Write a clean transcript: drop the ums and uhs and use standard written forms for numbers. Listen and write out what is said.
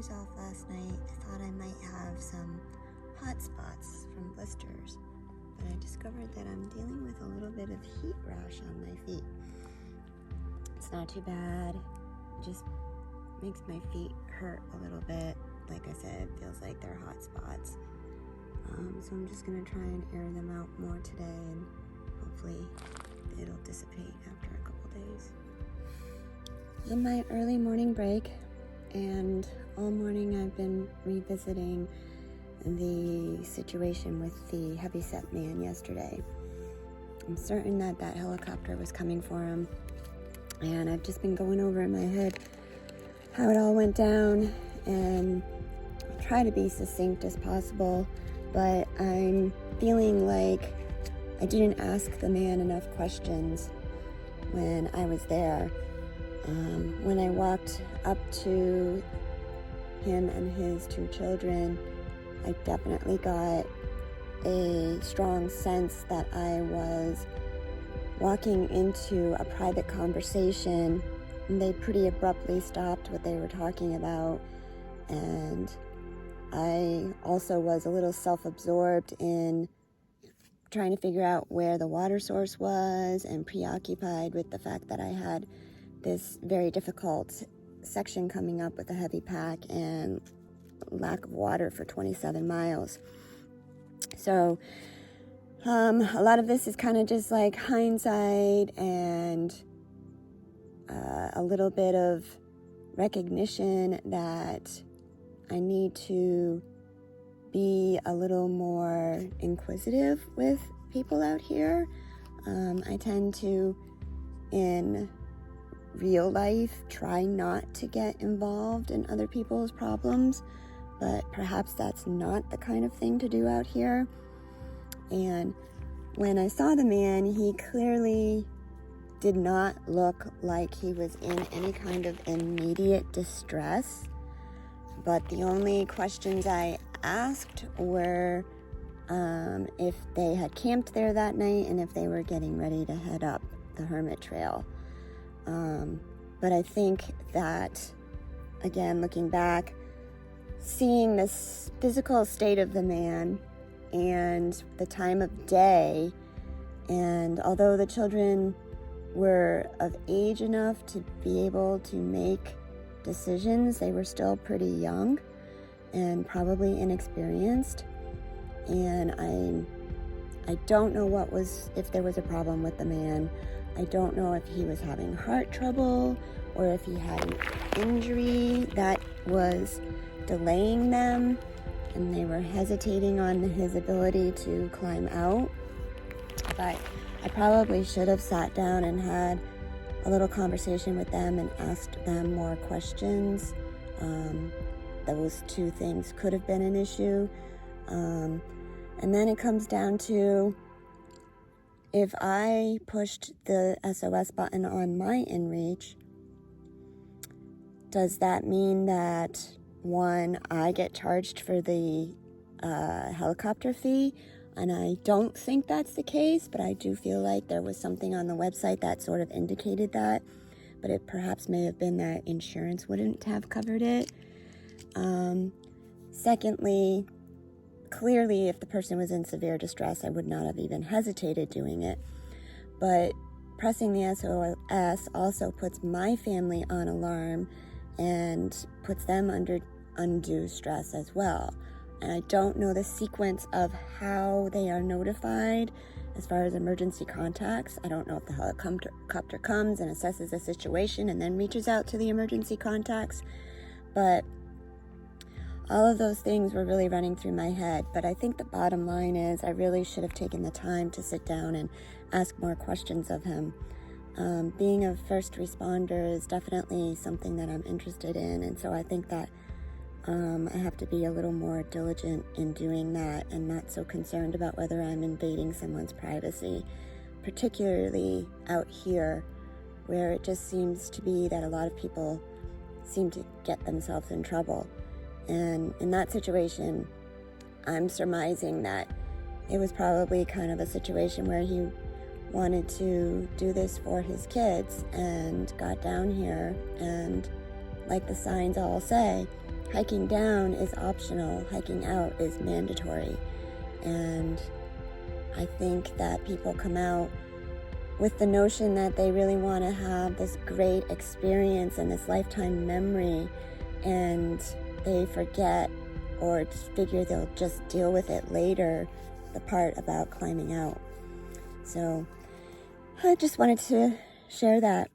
showers off last night, I thought I might have some hot spots from blisters, but I discovered that I'm dealing with a little bit of heat rash on my feet. It's not too bad, it just makes my feet hurt a little bit. Like I said, it feels like they're hot spots. So I'm just going to try and air them out more today, and hopefully it'll dissipate after a couple days. On my early morning break, and all morning I've been revisiting the situation with the heavyset man yesterday. I'm certain that helicopter was coming for him, and I've just been going over in my head how it all went down, and I'll try to be succinct as possible, but I'm feeling like I didn't ask the man enough questions when I was there. When I walked up to him and his two children, I definitely got a strong sense that I was walking into a private conversation, and they pretty abruptly stopped what they were talking about. And I also was a little self-absorbed in trying to figure out where the water source was, and preoccupied with the fact that I had this very difficult section coming up with a heavy pack and lack of water for 27 miles. So a lot of this is kind of just like hindsight and a little bit of recognition that I need to be a little more inquisitive with people out here. I tend to, in real life, try not to get involved in other people's problems, but perhaps that's not the kind of thing to do out here. And when I saw the man, he clearly did not look like he was in any kind of immediate distress, but the only questions I asked were if they had camped there that night and if they were getting ready to head up the Hermit Trail. But I think that, again, looking back, seeing this physical state of the man and the time of day, and although the children were of age enough to be able to make decisions, they were still pretty young and probably inexperienced. And I don't know if there was a problem with the man. I don't know if he was having heart trouble or if he had an injury that was delaying them and they were hesitating on his ability to climb out. But I probably should have sat down and had a little conversation with them and asked them more questions. Those two things could have been an issue. And then it comes down to, if I pushed the SOS button on my inReach, does that mean that, one, I get charged for the helicopter fee? And I don't think that's the case, but I do feel like there was something on the website that sort of indicated that. But it perhaps may have been that insurance wouldn't have covered it. Secondly, clearly, if the person was in severe distress, I would not have even hesitated doing it. But pressing the SOS also puts my family on alarm and puts them under undue stress as well. And I don't know the sequence of how they are notified as far as emergency contacts. I don't know if the helicopter comes and assesses the situation and then reaches out to the emergency contacts. But all of those things were really running through my head. But I think the bottom line is I really should have taken the time to sit down and ask more questions of him. Being a first responder is definitely something that I'm interested in. And so I think that I have to be a little more diligent in doing that and not so concerned about whether I'm invading someone's privacy, particularly out here where it just seems to be that a lot of people seem to get themselves in trouble. And in that situation, I'm surmising that it was probably kind of a situation where he wanted to do this for his kids and got down here, and like the signs all say, hiking down is optional, hiking out is mandatory. And I think that people come out with the notion that they really want to have this great experience and this lifetime memory, and they forget or figure they'll just deal with it later, the part about climbing out. So I just wanted to share that.